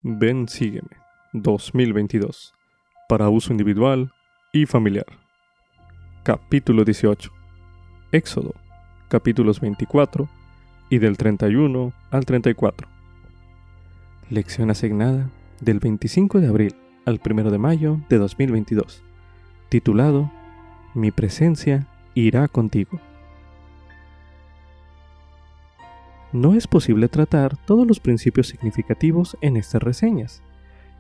Ven, sígueme. 2022. Para uso individual y familiar. Capítulo 18. Éxodo. Capítulos 24 y del 31 al 34. Lección asignada del 25 de abril al 1 de mayo de 2022. Titulado Mi presencia irá contigo. No es posible tratar todos los principios significativos en estas reseñas.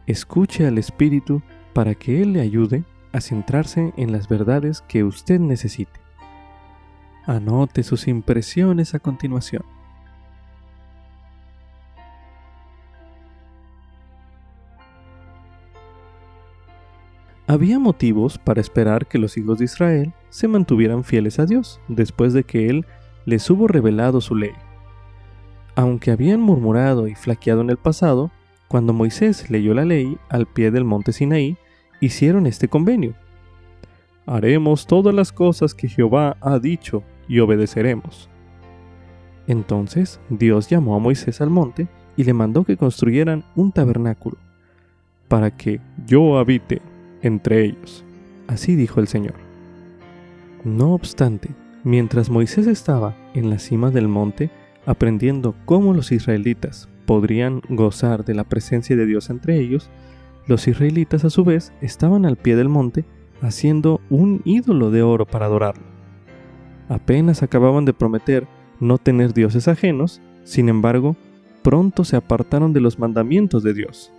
Escuche al Espíritu para que Él le ayude a centrarse en las verdades que usted necesite. Anote sus impresiones a continuación. Había motivos para esperar que los hijos de Israel se mantuvieran fieles a Dios después de que Él les hubo revelado su ley. Aunque habían murmurado y flaqueado en el pasado, cuando Moisés leyó la ley al pie del monte Sinaí, hicieron este convenio. Haremos todas las cosas que Jehová ha dicho y obedeceremos. Entonces Dios llamó a Moisés al monte y le mandó que construyeran un tabernáculo, para que yo habite entre ellos. Así dijo el Señor. No obstante, mientras Moisés estaba en la cima del monte, aprendiendo cómo los israelitas podrían gozar de la presencia de Dios entre ellos, los israelitas a su vez estaban al pie del monte haciendo un ídolo de oro para adorarlo. Apenas acababan de prometer no tener dioses ajenos, sin embargo, pronto se apartaron de los mandamientos de Dios.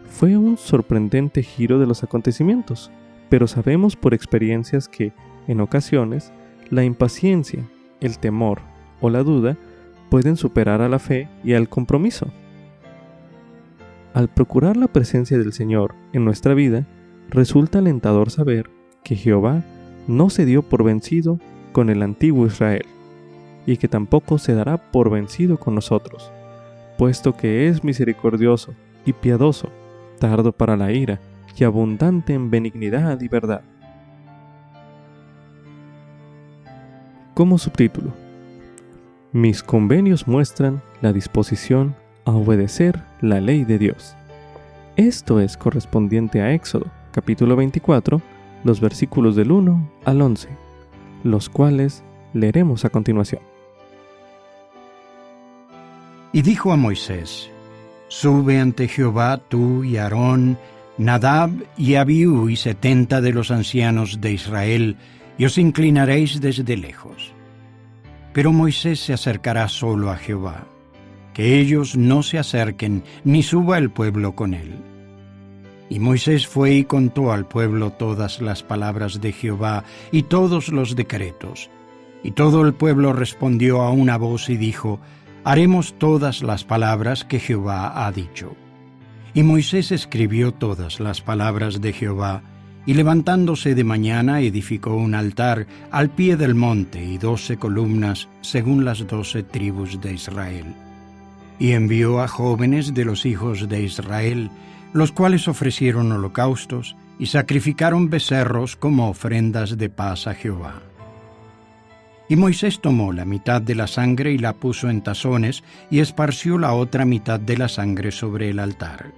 Fue un sorprendente giro de los acontecimientos, pero sabemos por experiencias que, en ocasiones, la impaciencia, el temor o la duda pueden superar a la fe y al compromiso. Al procurar la presencia del Señor en nuestra vida, resulta alentador saber que Jehová no se dio por vencido con el antiguo Israel, y que tampoco se dará por vencido con nosotros, puesto que es misericordioso y piadoso, tardo para la ira y abundante en benignidad y verdad. Como subtítulo: Mis convenios muestran la disposición a obedecer la ley de Dios. Esto es correspondiente a Éxodo, capítulo 24, los versículos del 1 al 11, los cuales leeremos a continuación. Y dijo a Moisés: Sube ante Jehová tú y Aarón, Nadab y Abiú y 70 de los ancianos de Israel, y os inclinaréis desde lejos. Pero Moisés se acercará solo a Jehová, que ellos no se acerquen, ni suba el pueblo con él. Y Moisés fue y contó al pueblo todas las palabras de Jehová y todos los decretos. Y todo el pueblo respondió a una voz y dijo: Haremos todas las palabras que Jehová ha dicho. Y Moisés escribió todas las palabras de Jehová, y levantándose de mañana edificó un altar al pie del monte y 12 columnas según las 12 tribus de Israel. Y envió a jóvenes de los hijos de Israel, los cuales ofrecieron holocaustos y sacrificaron becerros como ofrendas de paz a Jehová. Y Moisés tomó la mitad de la sangre y la puso en tazones, y esparció la otra mitad de la sangre sobre el altar.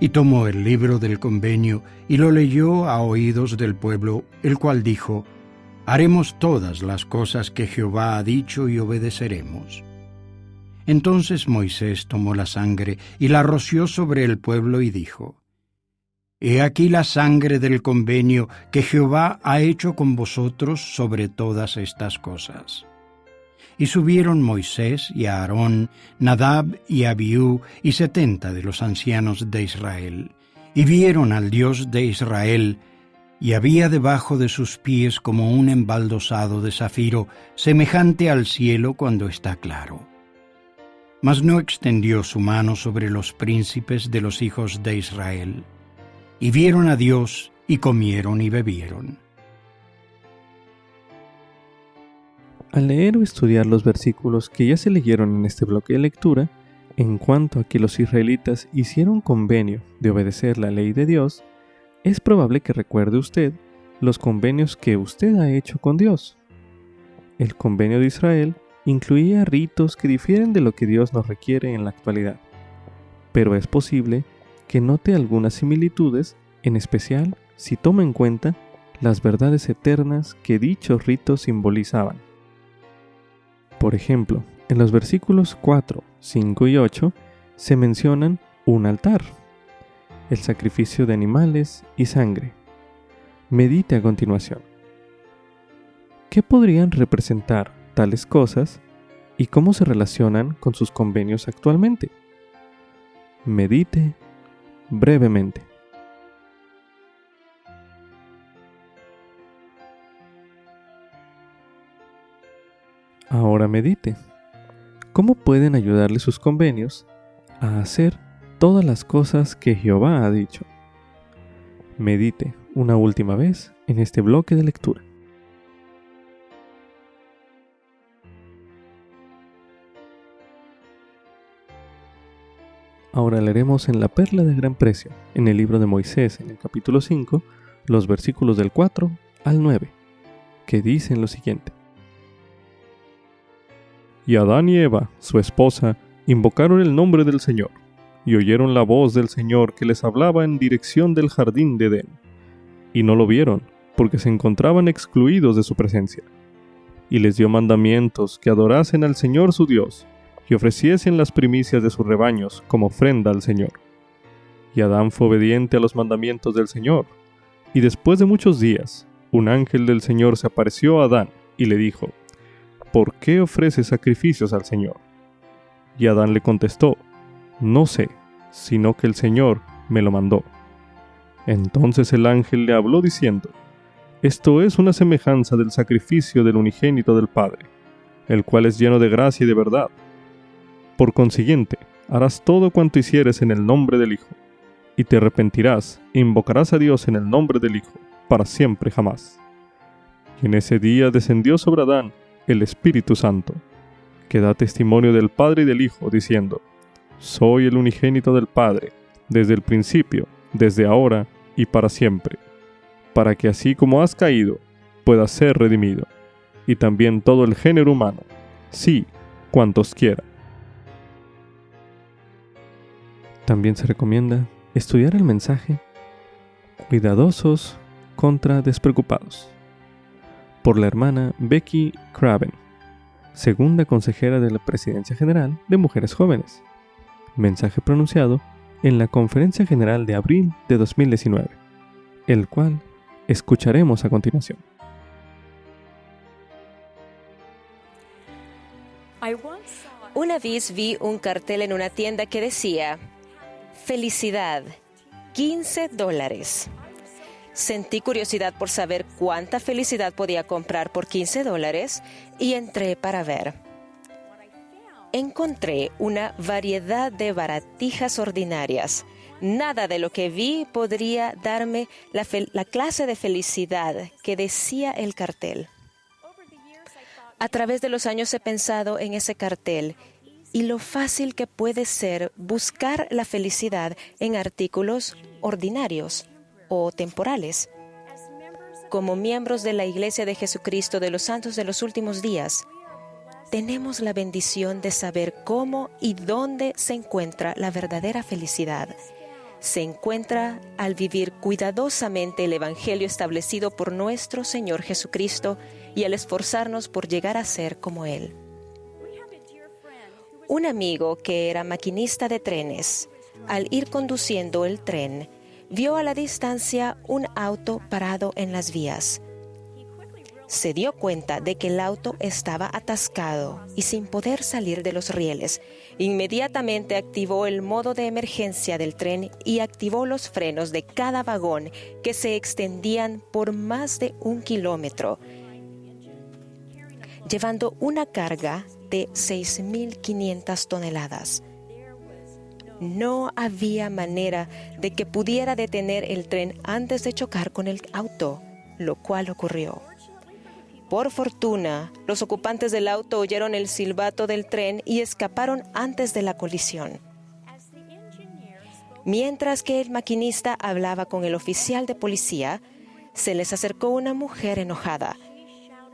Y tomó el libro del convenio y lo leyó a oídos del pueblo, el cual dijo: Haremos todas las cosas que Jehová ha dicho y obedeceremos. Entonces Moisés tomó la sangre y la roció sobre el pueblo y dijo: He aquí la sangre del convenio que Jehová ha hecho con vosotros sobre todas estas cosas. Y subieron Moisés y Aarón, Nadab y Abiú y 70 de los ancianos de Israel, y vieron al Dios de Israel, y había debajo de sus pies como un embaldosado de zafiro, semejante al cielo cuando está claro. Mas no extendió su mano sobre los príncipes de los hijos de Israel. Y vieron a Dios, y comieron y bebieron. Al leer o estudiar los versículos que ya se leyeron en este bloque de lectura, en cuanto a que los israelitas hicieron convenio de obedecer la ley de Dios, es probable que recuerde usted los convenios que usted ha hecho con Dios. El convenio de Israel incluía ritos que difieren de lo que Dios nos requiere en la actualidad. pero es posible que note algunas similitudes, en especial si toma en cuenta las verdades eternas que dichos ritos simbolizaban. Por ejemplo, en los versículos 4, 5 y 8 se mencionan un altar, el sacrificio de animales y sangre. Medite a continuación. ¿Qué podrían representar tales cosas y cómo se relacionan con sus convenios actualmente? Medite brevemente. Ahora medite. ¿Cómo pueden ayudarle sus convenios a hacer todas las cosas que Jehová ha dicho? Medite una última vez en este bloque de lectura. Ahora leeremos en la Perla de Gran Precio, en el libro de Moisés, en el capítulo 5, los versículos del 4 al 9, que dicen lo siguiente. Y Adán y Eva, su esposa, invocaron el nombre del Señor, y oyeron la voz del Señor que les hablaba en dirección del jardín de Edén. Y no lo vieron, porque se encontraban excluidos de su presencia. Y les dio mandamientos que adorasen al Señor su Dios, y ofreciesen las primicias de sus rebaños como ofrenda al Señor. Y Adán fue obediente a los mandamientos del Señor. Y después de muchos días, un ángel del Señor se apareció a Adán y le dijo, ¿por qué ofreces sacrificios al Señor? Y Adán le contestó, no sé, sino que el Señor me lo mandó. Entonces el ángel le habló diciendo, esto es una semejanza del sacrificio del unigénito del Padre, el cual es lleno de gracia y de verdad. Por consiguiente, harás todo cuanto hicieres en el nombre del Hijo, y te arrepentirás e invocarás a Dios en el nombre del Hijo, para siempre jamás. Y en ese día descendió sobre Adán el Espíritu Santo, que da testimonio del Padre y del Hijo, diciendo, soy el unigénito del Padre, desde el principio, desde ahora y para siempre, para que así como has caído, puedas ser redimido, y también todo el género humano, sí, cuantos quiera. También se recomienda estudiar el mensaje Cuidadosos contra Despreocupados, por la hermana Becky Craven, segunda consejera de la Presidencia General de Mujeres Jóvenes. Mensaje pronunciado en la Conferencia General de abril de 2019, el cual escucharemos a continuación. Una vez vi un cartel en una tienda que decía, felicidad, $15. Sentí curiosidad por saber cuánta felicidad podía comprar por $15 y entré para ver. Encontré una variedad de baratijas ordinarias. Nada de lo que vi podría darme la clase de felicidad que decía el cartel. A través de los años he pensado en ese cartel y lo fácil que puede ser buscar la felicidad en artículos ordinarios o temporales. Como miembros de la Iglesia de Jesucristo de los Santos de los Últimos Días, tenemos la bendición de saber cómo y dónde se encuentra la verdadera felicidad. Se encuentra al vivir cuidadosamente el Evangelio establecido por nuestro Señor Jesucristo y al esforzarnos por llegar a ser como Él. Un amigo que era maquinista de trenes, al ir conduciendo el tren, vio a la distancia un auto parado en las vías. Se dio cuenta de que el auto estaba atascado y sin poder salir de los rieles. Inmediatamente activó el modo de emergencia del tren y activó los frenos de cada vagón que se extendían por más de 1 kilómetro, llevando una carga de 6.500 toneladas. No había manera de que pudiera detener el tren antes de chocar con el auto, lo cual ocurrió. Por fortuna, los ocupantes del auto oyeron el silbato del tren y escaparon antes de la colisión. Mientras que el maquinista hablaba con el oficial de policía, se les acercó una mujer enojada.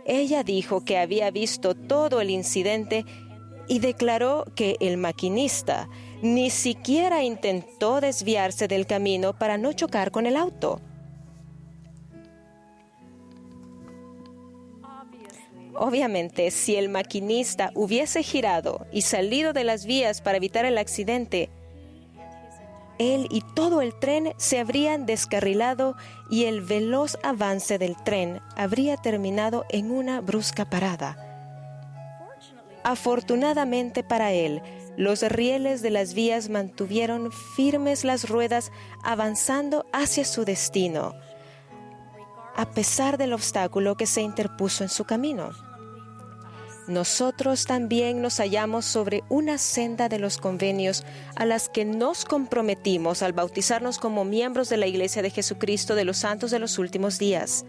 Ella dijo que había visto todo el incidente y declaró que el maquinista Ni siquiera intentó desviarse del camino para no chocar con el auto. Obviamente, si el maquinista hubiese girado y salido de las vías para evitar el accidente, él y todo el tren se habrían descarrilado y el veloz avance del tren habría terminado en una brusca parada. Afortunadamente para él, los rieles de las vías mantuvieron firmes las ruedas avanzando hacia su destino, a pesar del obstáculo que se interpuso en su camino. Nosotros también nos hallamos sobre una senda de los convenios a las que nos comprometimos al bautizarnos como miembros de la Iglesia de Jesucristo de los Santos de los Últimos Días.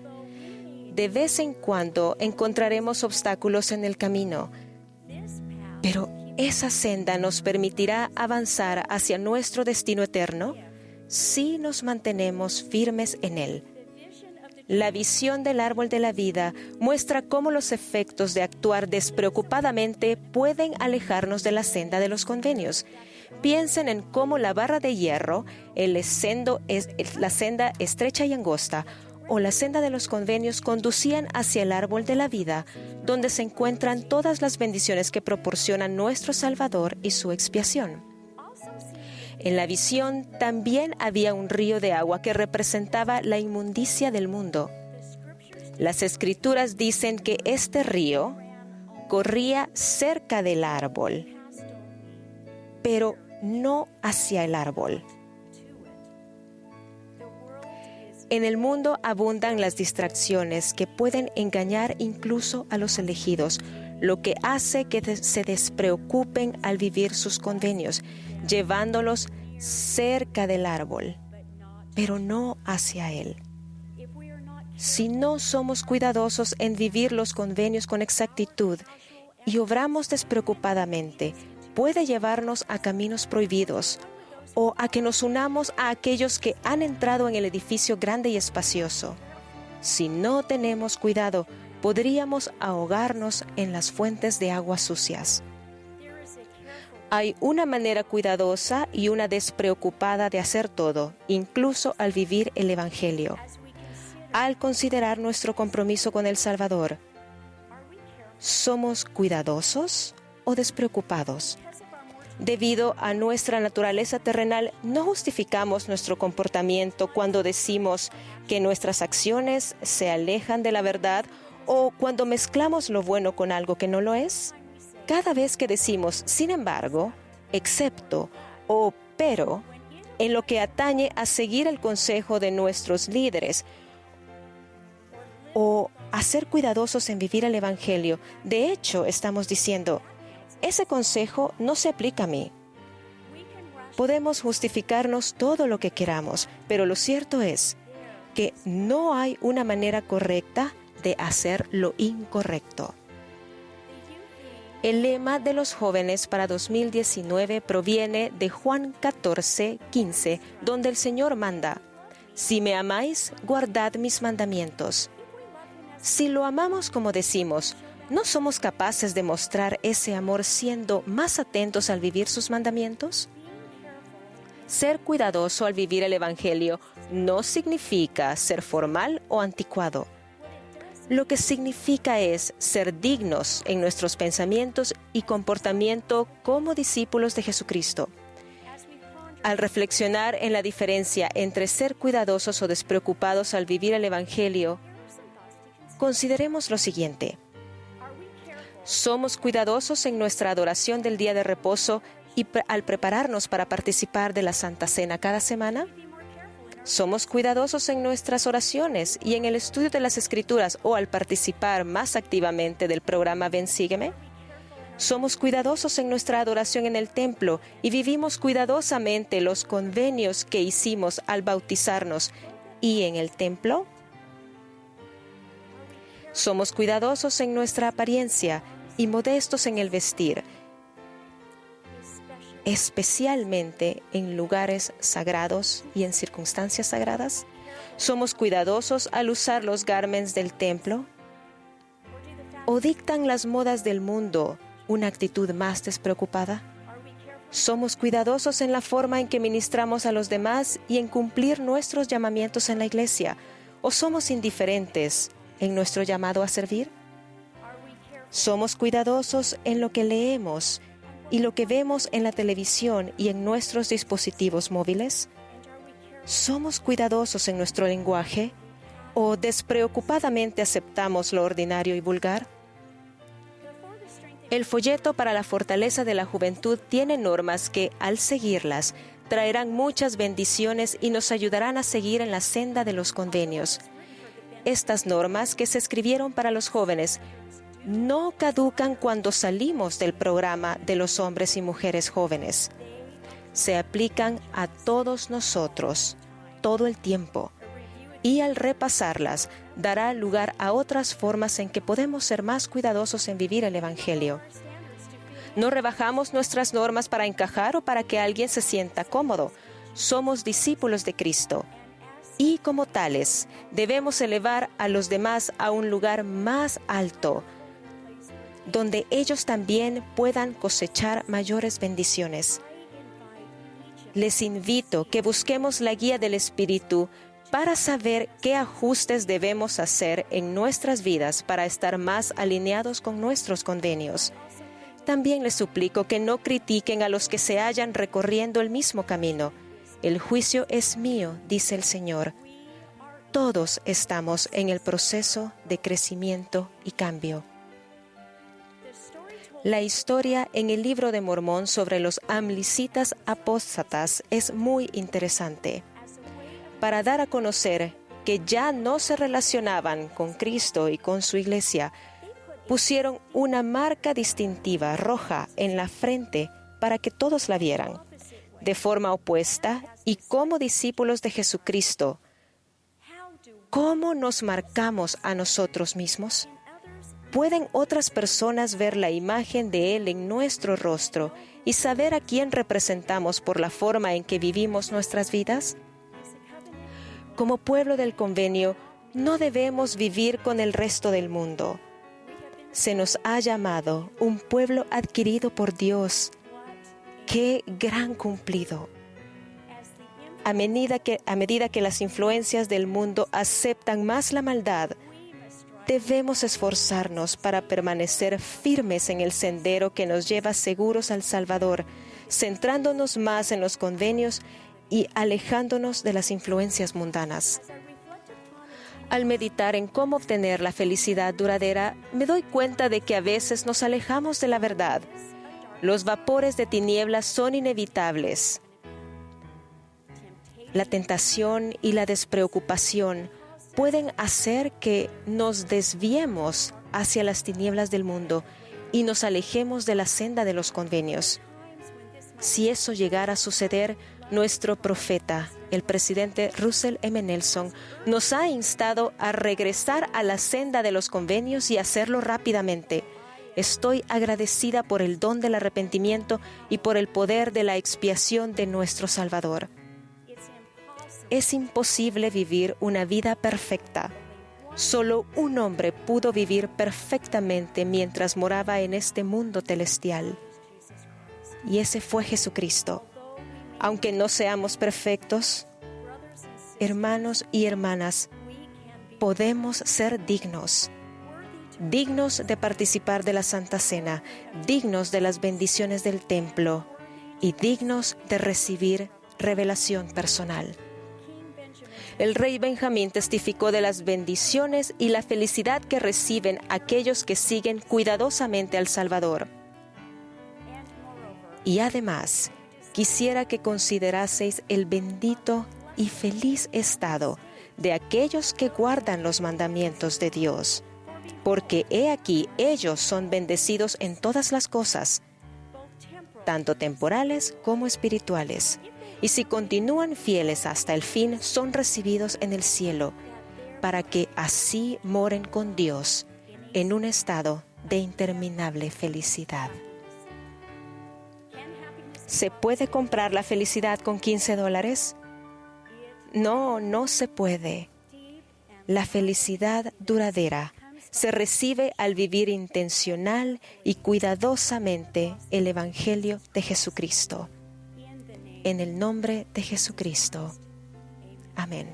De vez en cuando encontraremos obstáculos en el camino, pero esa senda nos permitirá avanzar hacia nuestro destino eterno si nos mantenemos firmes en él. La visión del árbol de la vida muestra cómo los efectos de actuar despreocupadamente pueden alejarnos de la senda de los convenios. Piensen en cómo la barra de hierro, la senda estrecha y angosta, o la senda de los convenios conducían hacia el árbol de la vida, donde se encuentran todas las bendiciones que proporciona nuestro Salvador y su expiación. En la visión también había un río de agua que representaba la inmundicia del mundo. Las Escrituras dicen que este río corría cerca del árbol, pero no hacia el árbol. En el mundo abundan las distracciones que pueden engañar incluso a los elegidos, lo que hace que se despreocupen al vivir sus convenios, llevándolos cerca del árbol, pero no hacia él. Si no somos cuidadosos en vivir los convenios con exactitud y obramos despreocupadamente, puede llevarnos a caminos prohibidos o a que nos unamos a aquellos que han entrado en el edificio grande y espacioso. Si no tenemos cuidado, podríamos ahogarnos en las fuentes de aguas sucias. Hay una manera cuidadosa y una despreocupada de hacer todo, incluso al vivir el Evangelio. Al considerar nuestro compromiso con el Salvador, ¿somos cuidadosos o despreocupados? Debido a nuestra naturaleza terrenal, no justificamos nuestro comportamiento cuando decimos que nuestras acciones se alejan de la verdad o cuando mezclamos lo bueno con algo que no lo es. Cada vez que decimos, sin embargo, excepto o pero, en lo que atañe a seguir el consejo de nuestros líderes o a ser cuidadosos en vivir el Evangelio, de hecho estamos diciendo, ese consejo no se aplica a mí. Podemos justificarnos todo lo que queramos, pero lo cierto es que no hay una manera correcta de hacer lo incorrecto. El lema de los jóvenes para 2019 proviene de Juan 14:15, donde el Señor manda, «Si me amáis, guardad mis mandamientos». Si lo amamos como decimos, ¿no somos capaces de mostrar ese amor siendo más atentos al vivir sus mandamientos? Ser cuidadoso al vivir el Evangelio no significa ser formal o anticuado. Lo que significa es ser dignos en nuestros pensamientos y comportamiento como discípulos de Jesucristo. Al reflexionar en la diferencia entre ser cuidadosos o despreocupados al vivir el Evangelio, consideremos lo siguiente. ¿Somos cuidadosos en nuestra adoración del día de reposo y al prepararnos para participar de la Santa Cena cada semana? ¿Somos cuidadosos en nuestras oraciones y en el estudio de las Escrituras o al participar más activamente del programa Ven, Sígueme? ¿Somos cuidadosos en nuestra adoración en el templo y vivimos cuidadosamente los convenios que hicimos al bautizarnos y en el templo? ¿Somos cuidadosos en nuestra apariencia y modestos en el vestir, especialmente en lugares sagrados y en circunstancias sagradas? ¿Somos cuidadosos al usar los garments del templo? ¿O dictan las modas del mundo una actitud más despreocupada? ¿Somos cuidadosos en la forma en que ministramos a los demás y en cumplir nuestros llamamientos en la iglesia? ¿O somos indiferentes en nuestro llamado a servir? ¿Somos cuidadosos en lo que leemos y lo que vemos en la televisión y en nuestros dispositivos móviles? ¿Somos cuidadosos en nuestro lenguaje o despreocupadamente aceptamos lo ordinario y vulgar? El folleto para la fortaleza de la juventud tiene normas que, al seguirlas, traerán muchas bendiciones y nos ayudarán a seguir en la senda de los convenios. Estas normas, que se escribieron para los jóvenes, no caducan cuando salimos del programa de los hombres y mujeres jóvenes. Se aplican a todos nosotros, todo el tiempo. Y al repasarlas, dará lugar a otras formas en que podemos ser más cuidadosos en vivir el Evangelio. No rebajamos nuestras normas para encajar o para que alguien se sienta cómodo. Somos discípulos de Cristo. Y como tales, debemos elevar a los demás a un lugar más alto, donde ellos también puedan cosechar mayores bendiciones. Les invito que busquemos la guía del Espíritu para saber qué ajustes debemos hacer en nuestras vidas para estar más alineados con nuestros convenios. También les suplico que no critiquen a los que se hallan recorriendo el mismo camino. El juicio es mío, dice el Señor. Todos estamos en el proceso de crecimiento y cambio. La historia en el Libro de Mormón sobre los amlicitas apóstatas es muy interesante. Para dar a conocer que ya no se relacionaban con Cristo y con su iglesia, pusieron una marca distintiva roja en la frente para que todos la vieran. De forma opuesta, y como discípulos de Jesucristo, ¿cómo nos marcamos a nosotros mismos? ¿Pueden otras personas ver la imagen de Él en nuestro rostro y saber a quién representamos por la forma en que vivimos nuestras vidas? Como pueblo del convenio, no debemos vivir con el resto del mundo. Se nos ha llamado un pueblo adquirido por Dios. ¡Qué gran cumplido! A medida que las influencias del mundo aceptan más la maldad, debemos esforzarnos para permanecer firmes en el sendero que nos lleva seguros al Salvador, centrándonos más en los convenios y alejándonos de las influencias mundanas. Al meditar en cómo obtener la felicidad duradera, me doy cuenta de que a veces nos alejamos de la verdad. Los vapores de tinieblas son inevitables. La tentación y la despreocupación pueden hacer que nos desviemos hacia las tinieblas del mundo y nos alejemos de la senda de los convenios. Si eso llegara a suceder, nuestro profeta, el presidente Russell M. Nelson, nos ha instado a regresar a la senda de los convenios y hacerlo rápidamente. Estoy agradecida por el don del arrepentimiento y por el poder de la expiación de nuestro Salvador. Es imposible vivir una vida perfecta. Solo un hombre pudo vivir perfectamente mientras moraba en este mundo celestial. Y ese fue Jesucristo. Aunque no seamos perfectos, hermanos y hermanas, podemos ser dignos de participar de la Santa Cena, dignos de las bendiciones del templo y dignos de recibir revelación personal. El rey Benjamín testificó de las bendiciones y la felicidad que reciben aquellos que siguen cuidadosamente al Salvador. Y además, quisiera que consideraseis el bendito y feliz estado de aquellos que guardan los mandamientos de Dios, porque he aquí ellos son bendecidos en todas las cosas, tanto temporales como espirituales, y si continúan fieles hasta el fin, son recibidos en el cielo, para que así moren con Dios en un estado de interminable felicidad. ¿Se puede comprar la felicidad con $15? No, no se puede. La felicidad duradera se recibe al vivir intencional y cuidadosamente el Evangelio de Jesucristo. En el nombre de Jesucristo. Amén.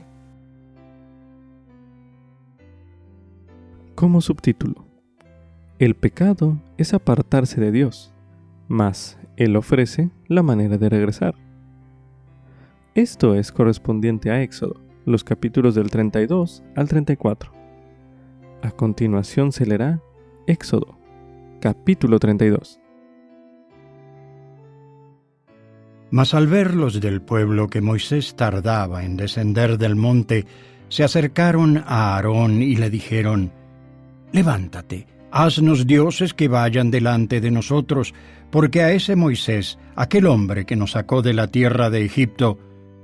Como subtítulo: el pecado es apartarse de Dios, mas Él ofrece la manera de regresar. Esto es correspondiente a Éxodo, los capítulos del 32 al 34. A continuación se leerá Éxodo, capítulo 32. Mas al ver los del pueblo que Moisés tardaba en descender del monte, se acercaron a Aarón y le dijeron: «Levántate, haznos dioses que vayan delante de nosotros, porque a ese Moisés, aquel hombre que nos sacó de la tierra de Egipto,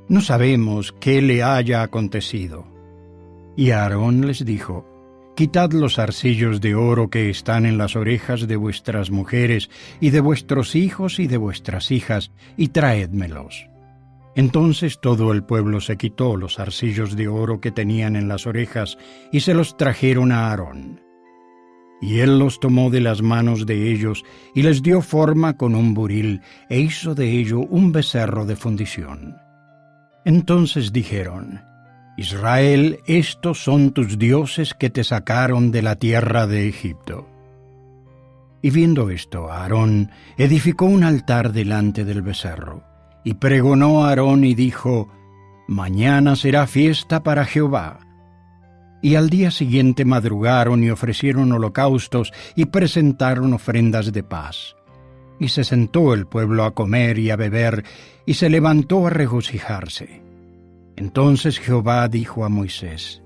no sabemos qué le haya acontecido». Y Aarón les dijo: «Quitad los zarcillos de oro que están en las orejas de vuestras mujeres y de vuestros hijos y de vuestras hijas, y traédmelos». Entonces todo el pueblo se quitó los zarcillos de oro que tenían en las orejas y se los trajeron a Aarón. Y él los tomó de las manos de ellos y les dio forma con un buril e hizo de ello un becerro de fundición. Entonces dijeron: «Israel, estos son tus dioses que te sacaron de la tierra de Egipto». Y viendo esto, Aarón edificó un altar delante del becerro, y pregonó a Aarón y dijo: «Mañana será fiesta para Jehová». Y al día siguiente madrugaron y ofrecieron holocaustos y presentaron ofrendas de paz. Y se sentó el pueblo a comer y a beber, y se levantó a regocijarse. Entonces Jehová dijo a Moisés: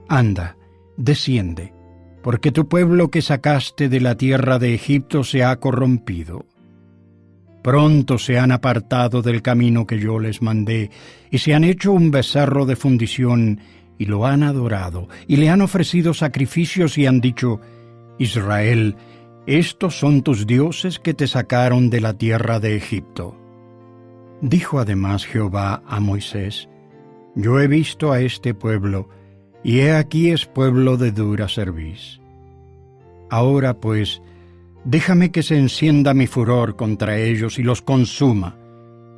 «Anda, desciende, porque tu pueblo que sacaste de la tierra de Egipto se ha corrompido. Pronto se han apartado del camino que yo les mandé, y se han hecho un becerro de fundición, y lo han adorado, y le han ofrecido sacrificios, y han dicho: Israel, estos son tus dioses que te sacaron de la tierra de Egipto». Dijo además Jehová a Moisés: «Yo he visto a este pueblo, y he aquí es pueblo de dura cerviz. Ahora pues, déjame que se encienda mi furor contra ellos y los consuma,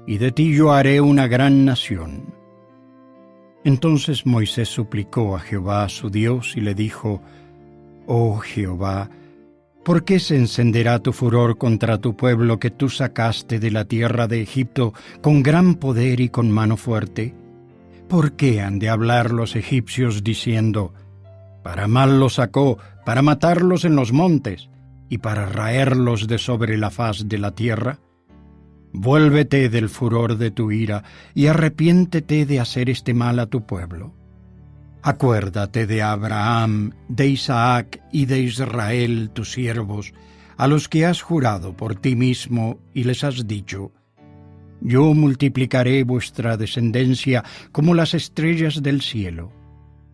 y de ti yo haré una gran nación». Entonces Moisés suplicó a Jehová su Dios y le dijo: «Oh Jehová, ¿por qué se encenderá tu furor contra tu pueblo que tú sacaste de la tierra de Egipto con gran poder y con mano fuerte? ¿Por qué han de hablar los egipcios diciendo: para mal los sacó, para matarlos en los montes, y para raerlos de sobre la faz de la tierra? Vuélvete del furor de tu ira, y arrepiéntete de hacer este mal a tu pueblo. Acuérdate de Abraham, de Isaac y de Israel, tus siervos, a los que has jurado por ti mismo, y les has dicho: yo multiplicaré vuestra descendencia como las estrellas del cielo,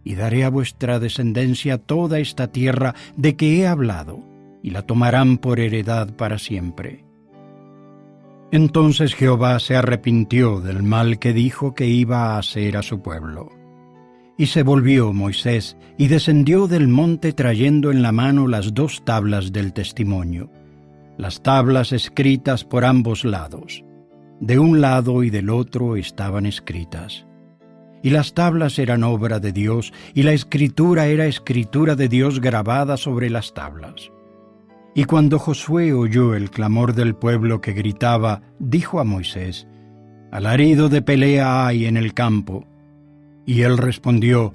y daré a vuestra descendencia toda esta tierra de que he hablado, y la tomarán por heredad para siempre». Entonces Jehová se arrepintió del mal que dijo que iba a hacer a su pueblo. Y se volvió Moisés, y descendió del monte trayendo en la mano las 2 tablas del testimonio, las tablas escritas por ambos lados. De un lado y del otro estaban escritas. Y las tablas eran obra de Dios, y la escritura era escritura de Dios grabada sobre las tablas. Y cuando Josué oyó el clamor del pueblo que gritaba, dijo a Moisés: «Alarido de pelea hay en el campo». Y él respondió: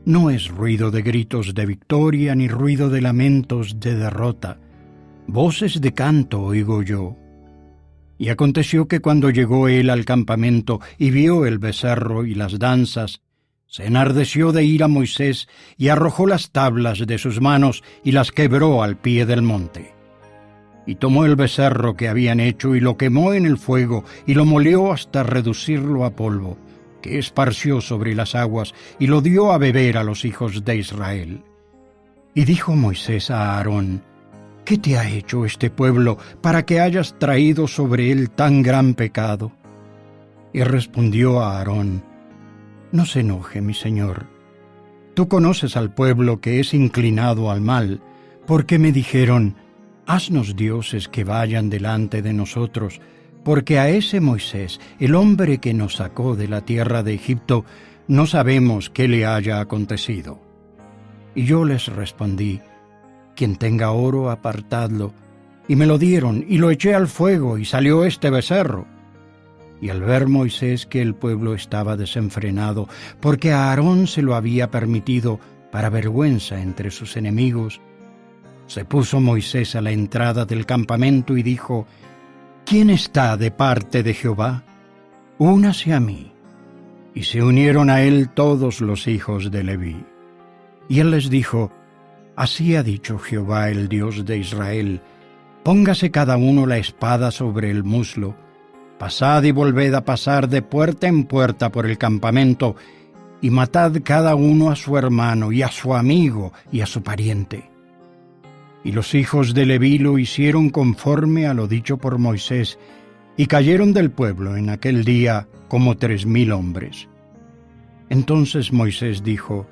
«No es ruido de gritos de victoria, ni ruido de lamentos de derrota. Voces de canto oigo yo». Y aconteció que cuando llegó él al campamento y vio el becerro y las danzas, se enardeció de ira Moisés y arrojó las tablas de sus manos y las quebró al pie del monte. Y tomó el becerro que habían hecho y lo quemó en el fuego y lo molió hasta reducirlo a polvo, que esparció sobre las aguas, y lo dio a beber a los hijos de Israel. Y dijo Moisés a Aarón: «¿Qué te ha hecho este pueblo para que hayas traído sobre él tan gran pecado?» Y respondió a Aarón: «No se enoje, mi señor. Tú conoces al pueblo que es inclinado al mal, porque me dijeron, haznos dioses que vayan delante de nosotros, porque a ese Moisés, el hombre que nos sacó de la tierra de Egipto, no sabemos qué le haya acontecido. Y yo les respondí, quien tenga oro, apartadlo. Y me lo dieron, y lo eché al fuego, y salió este becerro. Y al ver Moisés que el pueblo estaba desenfrenado, porque a Aarón se lo había permitido para vergüenza entre sus enemigos, se puso Moisés a la entrada del campamento y dijo, ¿quién está de parte de Jehová? Únase a mí. Y se unieron a él todos los hijos de Leví. Y él les dijo, así ha dicho Jehová el Dios de Israel, póngase cada uno la espada sobre el muslo, pasad y volved a pasar de puerta en puerta por el campamento, y matad cada uno a su hermano y a su amigo y a su pariente. Y los hijos de Leví lo hicieron conforme a lo dicho por Moisés, y cayeron del pueblo en aquel día como 3,000 hombres. Entonces Moisés dijo,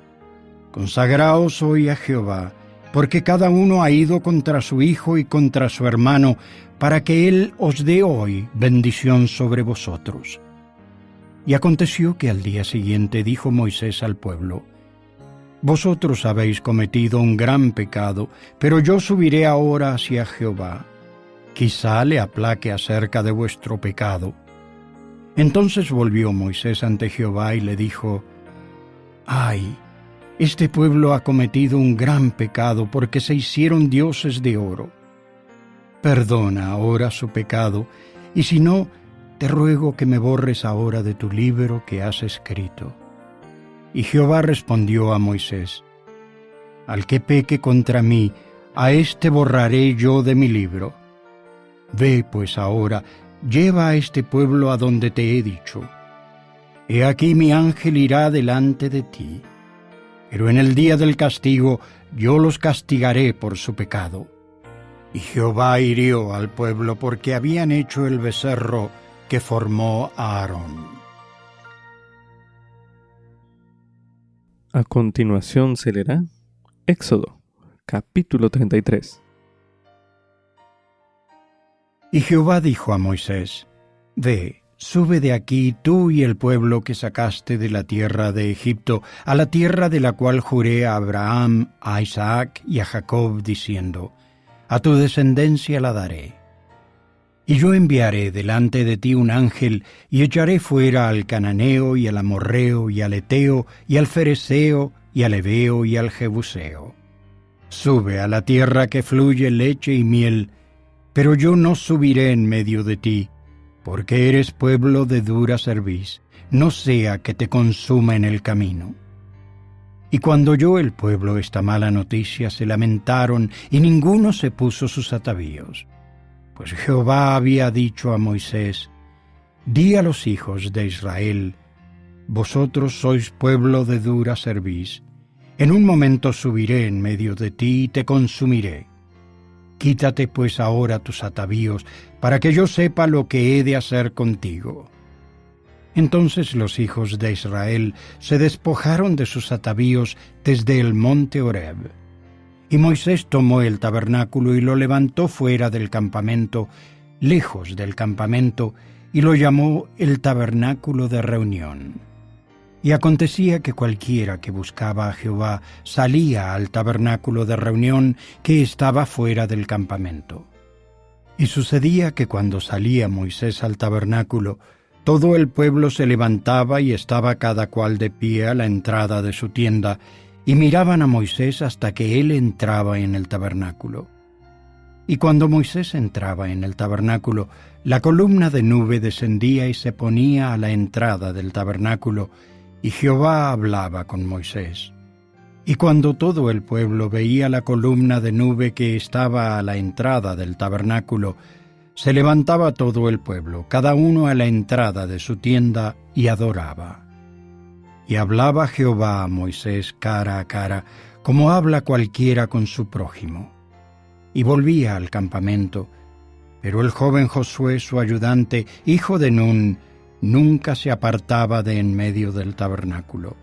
consagraos hoy a Jehová, porque cada uno ha ido contra su hijo y contra su hermano, para que él os dé hoy bendición sobre vosotros. Y aconteció que al día siguiente dijo Moisés al pueblo, vosotros habéis cometido un gran pecado, pero yo subiré ahora hacia Jehová. Quizá le aplaque acerca de vuestro pecado. Entonces volvió Moisés ante Jehová y le dijo, ¡ay! Este pueblo ha cometido un gran pecado porque se hicieron dioses de oro. Perdona ahora su pecado, y si no, te ruego que me borres ahora de tu libro que has escrito. Y Jehová respondió a Moisés, al que peque contra mí, a éste borraré yo de mi libro. Ve pues ahora, lleva a este pueblo a donde te he dicho. He aquí mi ángel irá delante de ti, pero en el día del castigo yo los castigaré por su pecado. Y Jehová hirió al pueblo porque habían hecho el becerro que formó a Aarón. A continuación se leerá Éxodo, capítulo 33. Y Jehová dijo a Moisés, ve, sube de aquí tú y el pueblo que sacaste de la tierra de Egipto, a la tierra de la cual juré a Abraham, a Isaac y a Jacob, diciendo, a tu descendencia la daré. Y yo enviaré delante de ti un ángel, y echaré fuera al cananeo, y al amorreo, y al eteo, y al fereceo, y al heveo, y al jebuseo. Sube a la tierra que fluye leche y miel, pero yo no subiré en medio de ti, porque eres pueblo de dura cerviz, no sea que te consuma en el camino. Y cuando oyó el pueblo esta mala noticia, se lamentaron, y ninguno se puso sus atavíos. Pues Jehová había dicho a Moisés, di a los hijos de Israel, vosotros sois pueblo de dura cerviz, en un momento subiré en medio de ti y te consumiré. Quítate pues ahora tus atavíos, para que yo sepa lo que he de hacer contigo. Entonces los hijos de Israel se despojaron de sus atavíos desde el monte Horeb. Y Moisés tomó el tabernáculo y lo levantó fuera del campamento, lejos del campamento, y lo llamó el tabernáculo de reunión. Y acontecía que cualquiera que buscaba a Jehová salía al tabernáculo de reunión que estaba fuera del campamento. Y sucedía que cuando salía Moisés al tabernáculo, todo el pueblo se levantaba y estaba cada cual de pie a la entrada de su tienda, y miraban a Moisés hasta que él entraba en el tabernáculo. Y cuando Moisés entraba en el tabernáculo, la columna de nube descendía y se ponía a la entrada del tabernáculo, y Jehová hablaba con Moisés. Y cuando todo el pueblo veía la columna de nube que estaba a la entrada del tabernáculo, se levantaba todo el pueblo, cada uno a la entrada de su tienda, y adoraba. Y hablaba Jehová a Moisés cara a cara, como habla cualquiera con su prójimo. Y volvía al campamento, pero el joven Josué, su ayudante, hijo de Nun, nunca se apartaba de en medio del tabernáculo.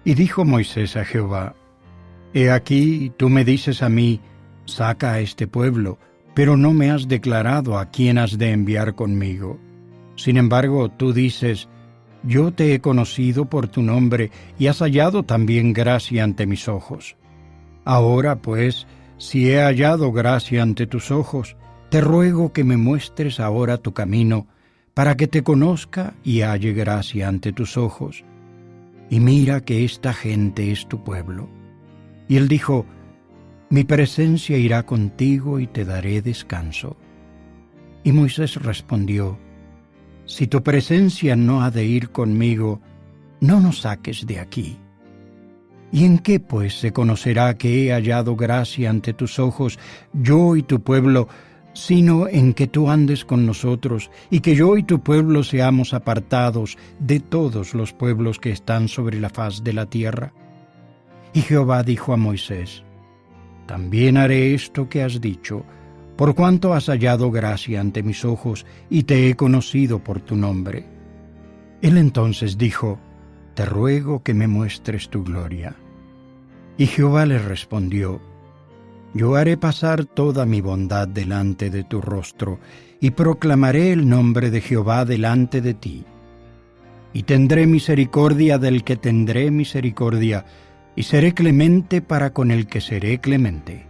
Y dijo Moisés a Jehová: He aquí, tú me dices a mí, saca a este pueblo, pero no me has declarado a quién has de enviar conmigo. Sin embargo, tú dices: Yo te he conocido por tu nombre, y has hallado también gracia ante mis ojos. Ahora, pues, si he hallado gracia ante tus ojos, te ruego que me muestres ahora tu camino, para que te conozca y halle gracia ante tus ojos. Y mira que esta gente es tu pueblo. Y él dijo: Mi presencia irá contigo y te daré descanso. Y Moisés respondió: Si tu presencia no ha de ir conmigo, no nos saques de aquí. ¿Y en qué, pues, se conocerá que he hallado gracia ante tus ojos, yo y tu pueblo, sino en que tú andes con nosotros, y que yo y tu pueblo seamos apartados de todos los pueblos que están sobre la faz de la tierra? Y Jehová dijo a Moisés: También haré esto que has dicho, por cuanto has hallado gracia ante mis ojos, y te he conocido por tu nombre. Él entonces dijo: Te ruego que me muestres tu gloria. Y Jehová le respondió: Yo haré pasar toda mi bondad delante de tu rostro, y proclamaré el nombre de Jehová delante de ti. Y tendré misericordia del que tendré misericordia, y seré clemente para con el que seré clemente.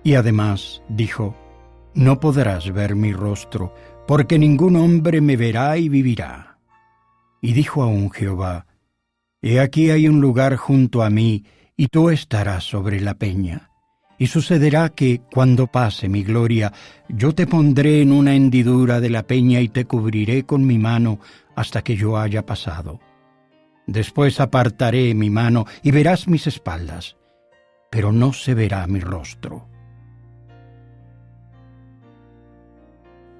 Y además dijo: No podrás ver mi rostro, porque ningún hombre me verá y vivirá. Y dijo aún Jehová: He aquí hay un lugar junto a mí, y tú estarás sobre la peña. Y sucederá que, cuando pase mi gloria, yo te pondré en una hendidura de la peña y te cubriré con mi mano hasta que yo haya pasado. Después apartaré mi mano y verás mis espaldas, pero no se verá mi rostro.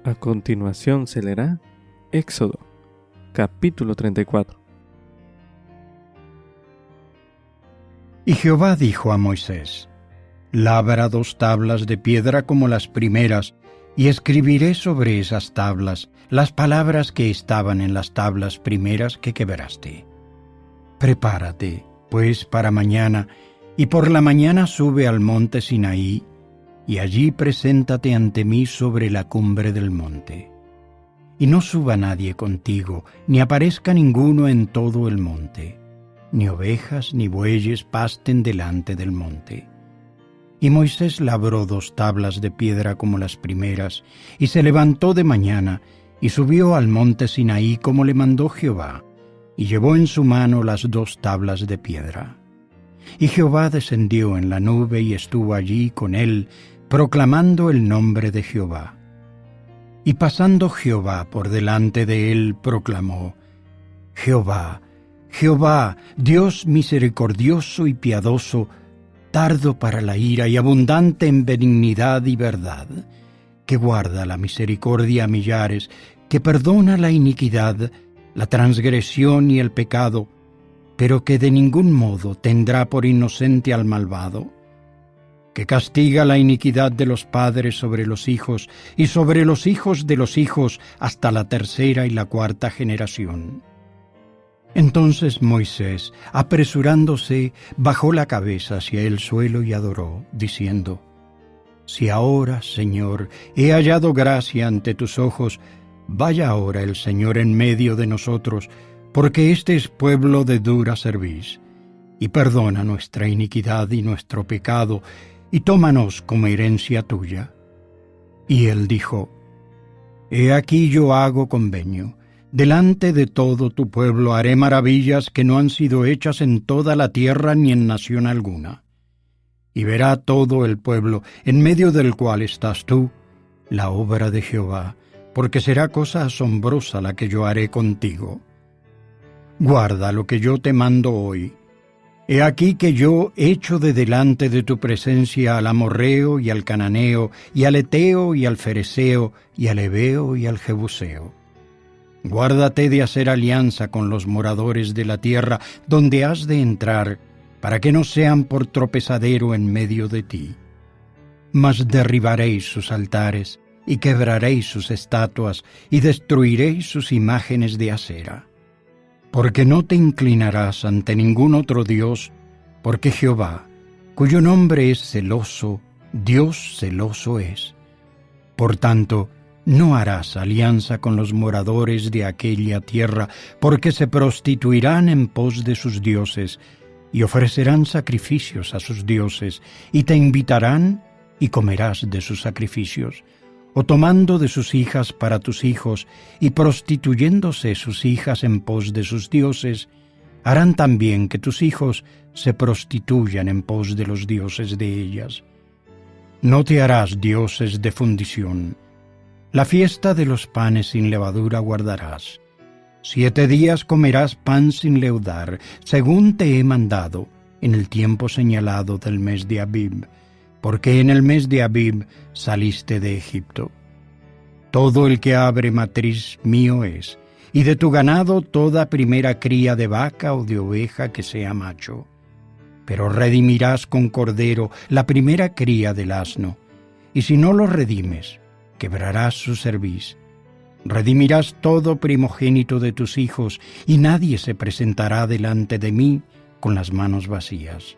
A continuación se leerá Éxodo, capítulo 34. Y Jehová dijo a Moisés: Labra 2 tablas de piedra como las primeras, y escribiré sobre esas tablas las palabras que estaban en las tablas primeras que quebraste. Prepárate, pues, para mañana, y por la mañana sube al monte Sinaí, y allí preséntate ante mí sobre la cumbre del monte. Y no suba nadie contigo, ni aparezca ninguno en todo el monte, ni ovejas ni bueyes pasten delante del monte. Y Moisés labró 2 tablas de piedra como las primeras, y se levantó de mañana, y subió al monte Sinaí como le mandó Jehová, y llevó en su mano las 2 tablas de piedra. Y Jehová descendió en la nube y estuvo allí con él, proclamando el nombre de Jehová. Y pasando Jehová por delante de él, proclamó: Jehová, Jehová, Dios misericordioso y piadoso, tardo para la ira y abundante en benignidad y verdad, que guarda la misericordia a millares, que perdona la iniquidad, la transgresión y el pecado, pero que de ningún modo tendrá por inocente al malvado, que castiga la iniquidad de los padres sobre los hijos y sobre los hijos de los hijos hasta la 3ª y la 4ª generación. Entonces Moisés, apresurándose, bajó la cabeza hacia el suelo y adoró, diciendo: Si ahora, Señor, he hallado gracia ante tus ojos, vaya ahora el Señor en medio de nosotros, porque este es pueblo de dura cerviz, y perdona nuestra iniquidad y nuestro pecado, y tómanos como herencia tuya. Y él dijo: He aquí yo hago convenio. Delante de todo tu pueblo haré maravillas que no han sido hechas en toda la tierra ni en nación alguna. Y verá todo el pueblo, en medio del cual estás tú, la obra de Jehová, porque será cosa asombrosa la que yo haré contigo. Guarda lo que yo te mando hoy. He aquí que yo echo de delante de tu presencia al amorreo y al cananeo, y al eteo y al fereceo, y al heveo y al jebuseo. Guárdate de hacer alianza con los moradores de la tierra donde has de entrar, para que no sean por tropezadero en medio de ti. Mas derribaréis sus altares, y quebraréis sus estatuas, y destruiréis sus imágenes de acera. Porque no te inclinarás ante ningún otro Dios, porque Jehová, cuyo nombre es celoso, Dios celoso es. Por tanto, no harás alianza con los moradores de aquella tierra, porque se prostituirán en pos de sus dioses, y ofrecerán sacrificios a sus dioses, y te invitarán, y comerás de sus sacrificios, o tomando de sus hijas para tus hijos, y prostituyéndose sus hijas en pos de sus dioses, harán también que tus hijos se prostituyan en pos de los dioses de ellas. No te harás dioses de fundición. La fiesta de los panes sin levadura guardarás. 7 días comerás pan sin leudar, según te he mandado, en el tiempo señalado del mes de Abib, porque en el mes de Abib saliste de Egipto. Todo el que abre matriz mío es, y de tu ganado toda primera cría de vaca o de oveja que sea macho. Pero redimirás con cordero la primera cría del asno, y si no lo redimes, quebrarás su cerviz. Redimirás todo primogénito de tus hijos, y nadie se presentará delante de mí con las manos vacías.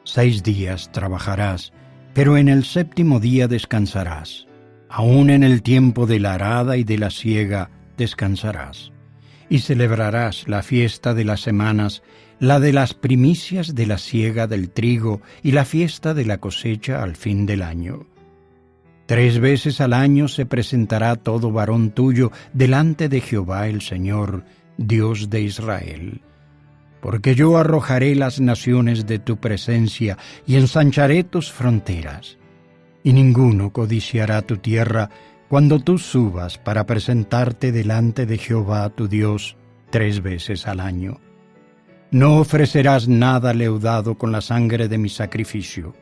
6 días trabajarás, pero en el 7º día descansarás. Aún en el tiempo de la arada y de la siega descansarás. Y celebrarás la fiesta de las semanas, la de las primicias de la siega del trigo y la fiesta de la cosecha al fin del año. 3 veces al año se presentará todo varón tuyo delante de Jehová el Señor, Dios de Israel. Porque yo arrojaré las naciones de tu presencia y ensancharé tus fronteras. Y ninguno codiciará tu tierra cuando tú subas para presentarte delante de Jehová tu Dios 3 veces al año. No ofrecerás nada leudado con la sangre de mi sacrificio,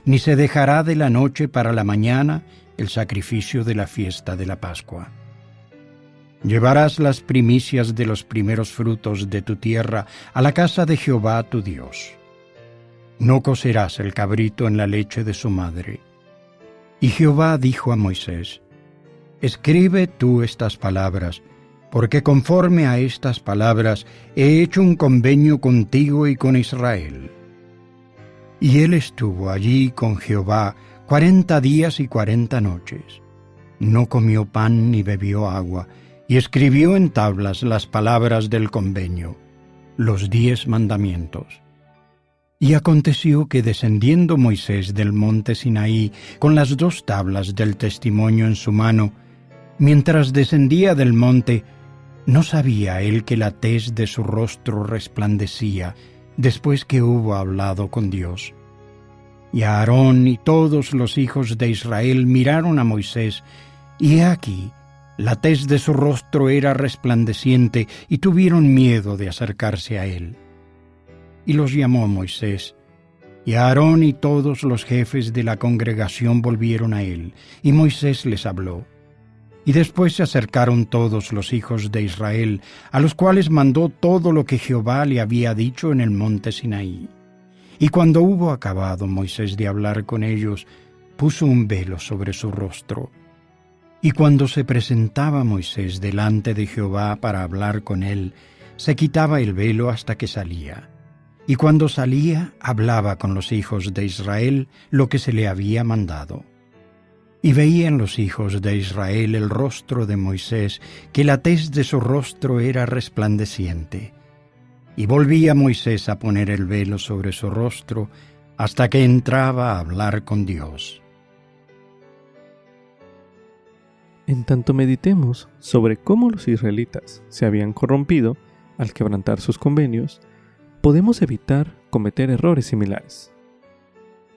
ni se dejará de la noche para la mañana el sacrificio de la fiesta de la Pascua. Llevarás las primicias de los primeros frutos de tu tierra a la casa de Jehová tu Dios. No cocerás el cabrito en la leche de su madre. Y Jehová dijo a Moisés: Escribe tú estas palabras, porque conforme a estas palabras he hecho un convenio contigo y con Israel. Y él estuvo allí con Jehová 40 días y 40 noches. No comió pan ni bebió agua, y escribió en tablas las palabras del convenio, los 10 mandamientos. Y aconteció que descendiendo Moisés del monte Sinaí con las 2 tablas del testimonio en su mano, mientras descendía del monte, no sabía él que la tez de su rostro resplandecía después que hubo hablado con Dios. Y Aarón y todos los hijos de Israel miraron a Moisés, y he aquí, la tez de su rostro era resplandeciente, y tuvieron miedo de acercarse a él. Y los llamó Moisés, y Aarón y todos los jefes de la congregación volvieron a él, y Moisés les habló. Y después se acercaron todos los hijos de Israel, a los cuales mandó todo lo que Jehová le había dicho en el monte Sinaí. Y cuando hubo acabado Moisés de hablar con ellos, puso un velo sobre su rostro. Y cuando se presentaba Moisés delante de Jehová para hablar con él, se quitaba el velo hasta que salía. Y cuando salía, hablaba con los hijos de Israel lo que se le había mandado. Y veían los hijos de Israel el rostro de Moisés, que la tez de su rostro era resplandeciente. Y volvía Moisés a poner el velo sobre su rostro, hasta que entraba a hablar con Dios. En tanto meditemos sobre cómo los israelitas se habían corrompido al quebrantar sus convenios, podemos evitar cometer errores similares.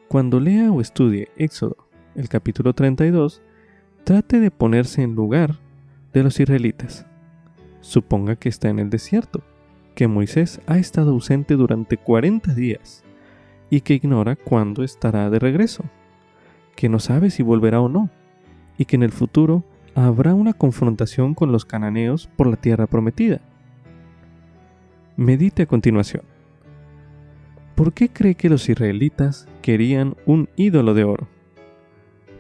Cuando lea o estudie Éxodo, el capítulo 32, trate de ponerse en lugar de los israelitas. Suponga que está en el desierto, que Moisés ha estado ausente durante 40 días y que ignora cuándo estará de regreso, que no sabe si volverá o no, y que en el futuro habrá una confrontación con los cananeos por la tierra prometida. Medite a continuación. ¿Por qué cree que los israelitas querían un ídolo de oro?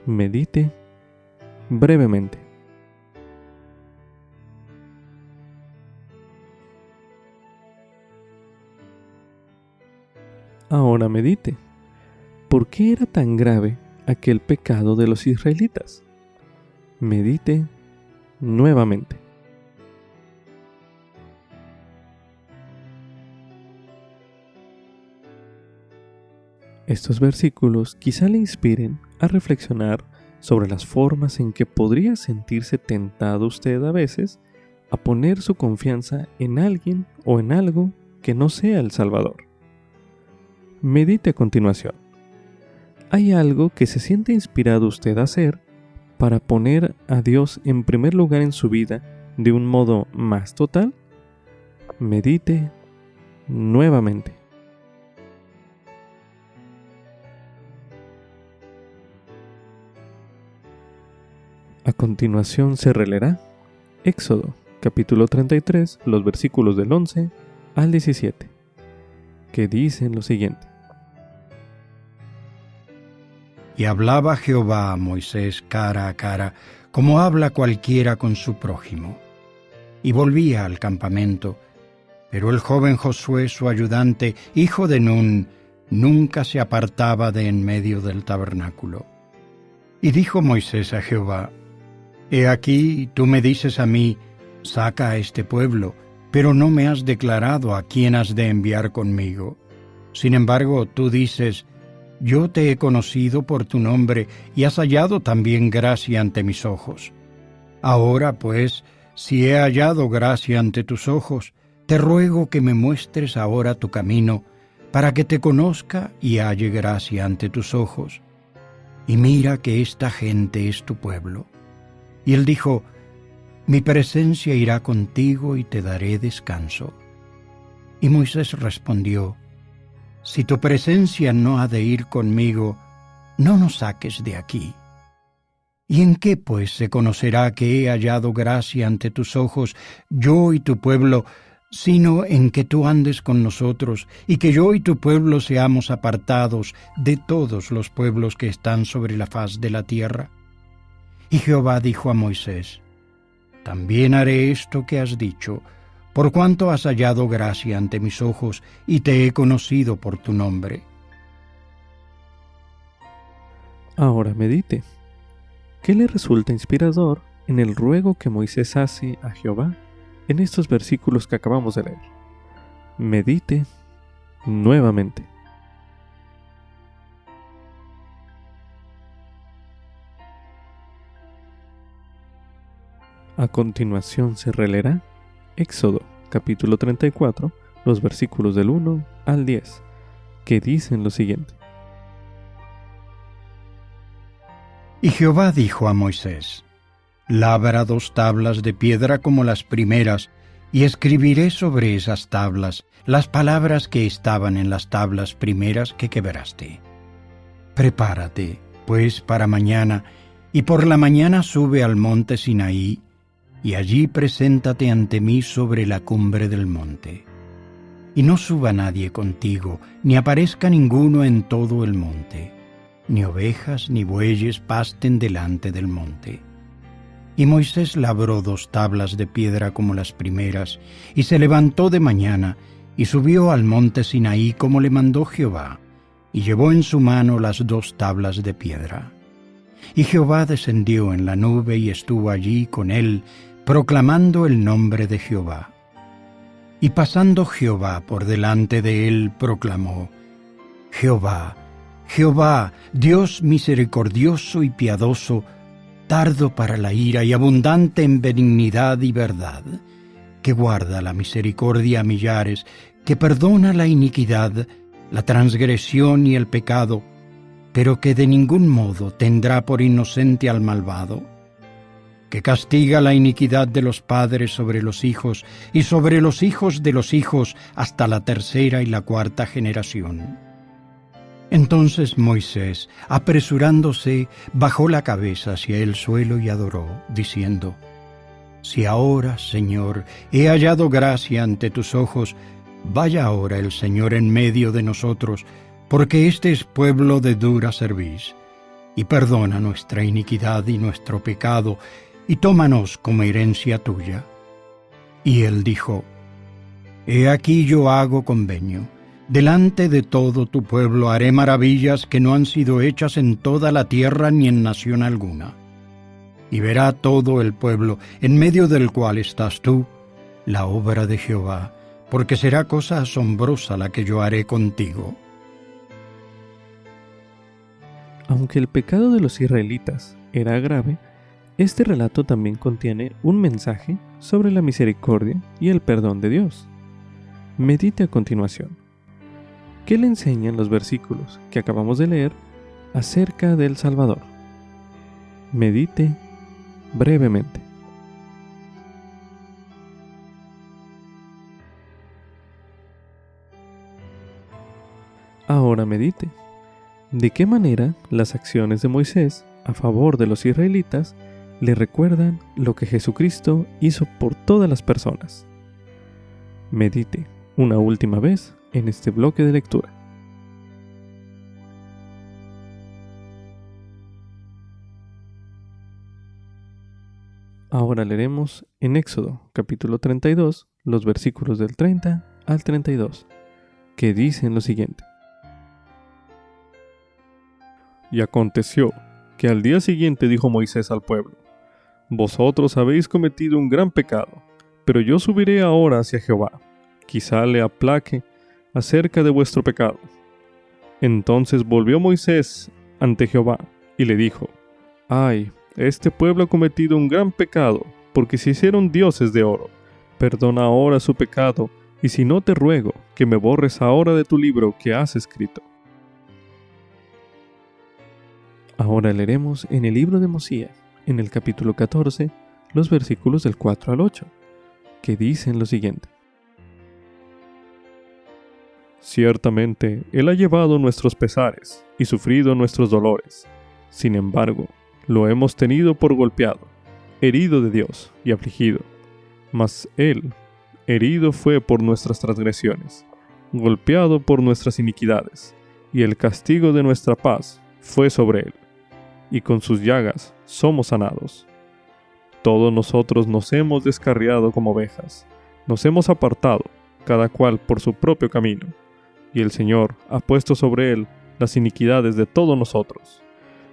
Medite brevemente. Ahora medite. ¿Por qué era tan grave aquel pecado de los israelitas? Medite nuevamente. Estos versículos quizá le inspiren a reflexionar sobre las formas en que podría sentirse tentado usted a veces a poner su confianza en alguien o en algo que no sea el Salvador. Medite a continuación. ¿Hay algo que se siente inspirado usted a hacer para poner a Dios en primer lugar en su vida de un modo más total? Medite nuevamente. A continuación se releerá Éxodo, capítulo 33, los versículos del 11 al 17, que dicen lo siguiente. Y hablaba Jehová a Moisés cara a cara, como habla cualquiera con su prójimo. Y volvía al campamento, pero el joven Josué, su ayudante, hijo de Nun, nunca se apartaba de en medio del tabernáculo. Y dijo Moisés a Jehová: He aquí, tú me dices a mí, saca a este pueblo, pero no me has declarado a quién has de enviar conmigo. Sin embargo, tú dices, yo te he conocido por tu nombre y has hallado también gracia ante mis ojos. Ahora, pues, si he hallado gracia ante tus ojos, te ruego que me muestres ahora tu camino, para que te conozca y halle gracia ante tus ojos. Y mira que esta gente es tu pueblo. Y él dijo: Mi presencia irá contigo y te daré descanso. Y Moisés respondió: Si tu presencia no ha de ir conmigo, no nos saques de aquí. ¿Y en qué, pues, se conocerá que he hallado gracia ante tus ojos, yo y tu pueblo, sino en que tú andes con nosotros, y que yo y tu pueblo seamos apartados de todos los pueblos que están sobre la faz de la tierra? Y Jehová dijo a Moisés: También haré esto que has dicho, por cuanto has hallado gracia ante mis ojos, y te he conocido por tu nombre. Ahora medite. ¿Qué le resulta inspirador en el ruego que Moisés hace a Jehová en estos versículos que acabamos de leer? Medite nuevamente. A continuación se releerá Éxodo, capítulo 34, los versículos del 1 al 10, que dicen lo siguiente. Y Jehová dijo a Moisés: Labra 2 tablas de piedra como las primeras, y escribiré sobre esas tablas las palabras que estaban en las tablas primeras que quebraste. Prepárate, pues, para mañana, y por la mañana sube al monte Sinaí, y allí preséntate ante mí sobre la cumbre del monte. Y no suba nadie contigo, ni aparezca ninguno en todo el monte, ni ovejas ni bueyes pasten delante del monte. Y Moisés labró 2 tablas de piedra como las primeras, y se levantó de mañana, y subió al monte Sinaí como le mandó Jehová, y llevó en su mano las 2 tablas de piedra. Y Jehová descendió en la nube y estuvo allí con él, proclamando el nombre de Jehová. Y pasando Jehová por delante de él, proclamó: Jehová, Jehová, Dios misericordioso y piadoso, tardo para la ira y abundante en benignidad y verdad, que guarda la misericordia a millares, que perdona la iniquidad, la transgresión y el pecado, pero que de ningún modo tendrá por inocente al malvado, que castiga la iniquidad de los padres sobre los hijos y sobre los hijos de los hijos hasta la 3ª y la 4ª generación. Entonces Moisés, apresurándose, bajó la cabeza hacia el suelo y adoró, diciendo: Si ahora, Señor, he hallado gracia ante tus ojos, vaya ahora el Señor en medio de nosotros, porque este es pueblo de dura cerviz, y perdona nuestra iniquidad y nuestro pecado, y tómanos como herencia tuya. Y él dijo: He aquí yo hago convenio, Delante de todo tu pueblo haré maravillas que no han sido hechas en toda la tierra ni en nación alguna. Y verá todo el pueblo, en medio del cual estás tú, la obra de Jehová, porque será cosa asombrosa la que yo haré contigo. Aunque el pecado de los israelitas era grave, este relato también contiene un mensaje sobre la misericordia y el perdón de Dios. Medite a continuación. ¿Qué le enseñan los versículos que acabamos de leer acerca del Salvador? Medite brevemente. Ahora medite. ¿De qué manera las acciones de Moisés a favor de los israelitas le recuerdan lo que Jesucristo hizo por todas las personas? Medite una última vez en este bloque de lectura. Ahora leeremos en Éxodo capítulo 32 los versículos del 30 al 32, que dicen lo siguiente. Y aconteció que al día siguiente dijo Moisés al pueblo: Vosotros habéis cometido un gran pecado, pero yo subiré ahora hacia Jehová, quizá le aplaque acerca de vuestro pecado. Entonces volvió Moisés ante Jehová y le dijo: Ay, este pueblo ha cometido un gran pecado, porque se hicieron dioses de oro. Perdona ahora su pecado, y si no te ruego que me borres ahora de tu libro que has escrito. Ahora leeremos en el libro de Mosías, en el capítulo 14, los versículos del 4 al 8, que dicen lo siguiente. Ciertamente, Él ha llevado nuestros pesares y sufrido nuestros dolores. Sin embargo, lo hemos tenido por golpeado, herido de Dios y afligido. Mas Él, herido fue por nuestras transgresiones, golpeado por nuestras iniquidades, y el castigo de nuestra paz fue sobre Él, y con sus llagas somos sanados. Todos nosotros nos hemos descarriado como ovejas, nos hemos apartado, cada cual por su propio camino, y el Señor ha puesto sobre él las iniquidades de todos nosotros.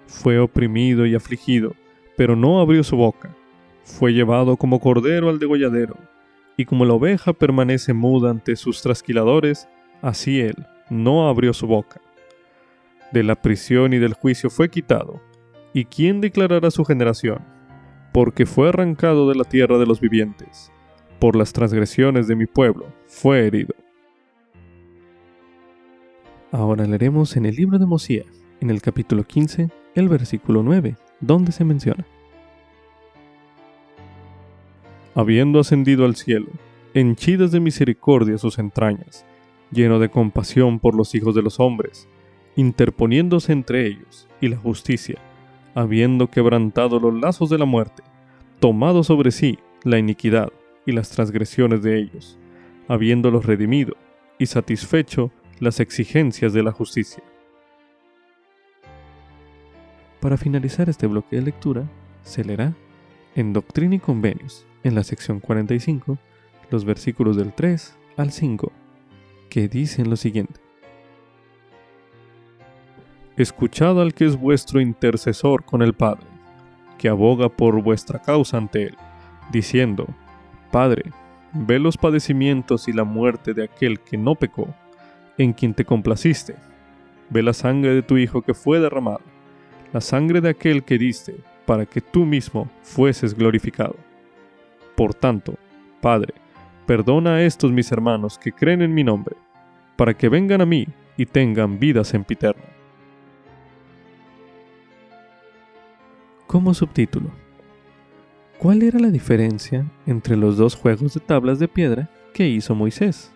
Fue oprimido y afligido, pero no abrió su boca. Fue llevado como cordero al degolladero, y como la oveja permanece muda ante sus trasquiladores, así él no abrió su boca. De la prisión y del juicio fue quitado, ¿y quién declarará su generación? Porque fue arrancado de la tierra de los vivientes. Por las transgresiones de mi pueblo fue herido. Ahora leeremos en el libro de Mosías, en el capítulo 15, el versículo 9, donde se menciona: Habiendo ascendido al cielo, henchidas de misericordia sus entrañas, lleno de compasión por los hijos de los hombres, interponiéndose entre ellos y la justicia, habiendo quebrantado los lazos de la muerte, tomado sobre sí la iniquidad y las transgresiones de ellos, habiéndolos redimido y satisfecho las exigencias de la justicia. Para finalizar este bloque de lectura, se leerá en Doctrina y Convenios, en la sección 45, los versículos del 3 al 5, que dicen lo siguiente. Escuchad al que es vuestro intercesor con el Padre, que aboga por vuestra causa ante él, diciendo: Padre, ve los padecimientos y la muerte de aquel que no pecó, en quien te complaciste. Ve la sangre de tu Hijo que fue derramada, la sangre de aquel que diste, para que tú mismo fueses glorificado. Por tanto, Padre, perdona a estos mis hermanos que creen en mi nombre, para que vengan a mí y tengan vida sempiterna. Como subtítulo: ¿cuál era la diferencia entre los dos juegos de tablas de piedra que hizo Moisés?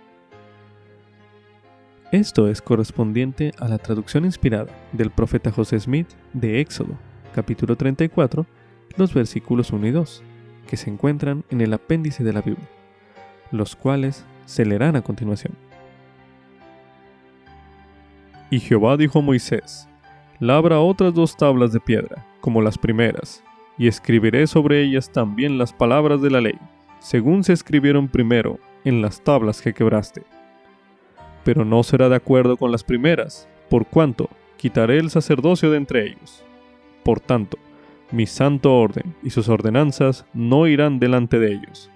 Esto es correspondiente a la traducción inspirada del profeta José Smith de Éxodo, capítulo 34, los versículos 1 y 2, que se encuentran en el apéndice de la Biblia, los cuales se leerán a continuación. Y Jehová dijo a Moisés: Labra otras 2 tablas de piedra, como las primeras, y escribiré sobre ellas también las palabras de la ley, según se escribieron primero en las tablas que quebraste. pero no será de acuerdo con las primeras, por cuanto quitaré el sacerdocio de entre ellos. Por tanto, mi santo orden y sus ordenanzas no irán delante de ellos,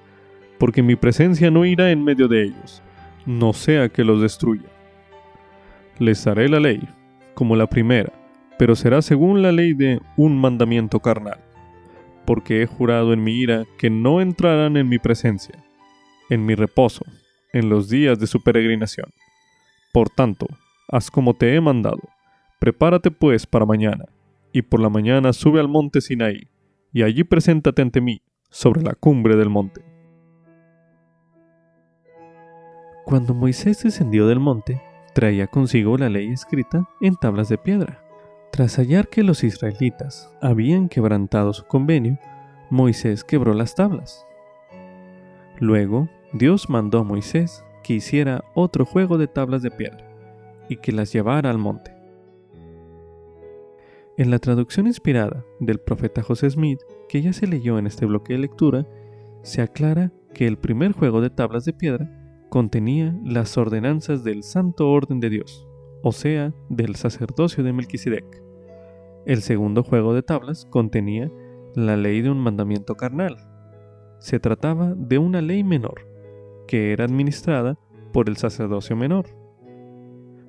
porque mi presencia no irá en medio de ellos, no sea que los destruya. Les daré la ley, como la primera, pero será según la ley de un mandamiento carnal, porque he jurado en mi ira que no entrarán en mi presencia, en mi reposo, en los días de su peregrinación. Por tanto, haz como te he mandado. Prepárate pues para mañana, y por la mañana sube al monte Sinaí, y allí preséntate ante mí, sobre la cumbre del monte. Cuando Moisés descendió del monte, traía consigo la ley escrita en tablas de piedra. Tras hallar que los israelitas habían quebrantado su convenio, Moisés quebró las tablas. Luego, Dios mandó a Moisés que hiciera otro juego de tablas de piedra y que las llevara al monte. En la traducción inspirada del profeta José Smith, que ya se leyó en este bloque de lectura, se aclara que el primer juego de tablas de piedra contenía las ordenanzas del santo orden de Dios, o sea, del sacerdocio de Melquisedec. El segundo juego de tablas contenía la ley de un mandamiento carnal. Se trataba de una ley menor, que era administrada por el sacerdocio menor,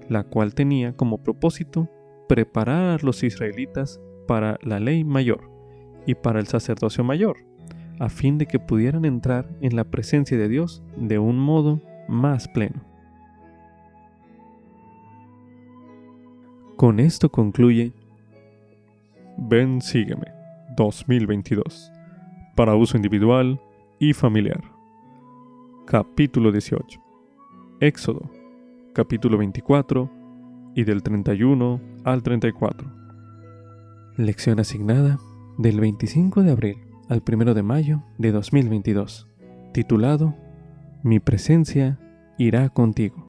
la cual tenía como propósito preparar a los israelitas para la ley mayor y para el sacerdocio mayor, a fin de que pudieran entrar en la presencia de Dios de un modo más pleno. Con esto concluye Ven, sígueme 2022 para uso individual y familiar. Capítulo 18. Éxodo, capítulo 24 y del 31 al 34. Lección asignada del 25 de abril al 1 de mayo de 2022, titulado Mi presencia irá contigo.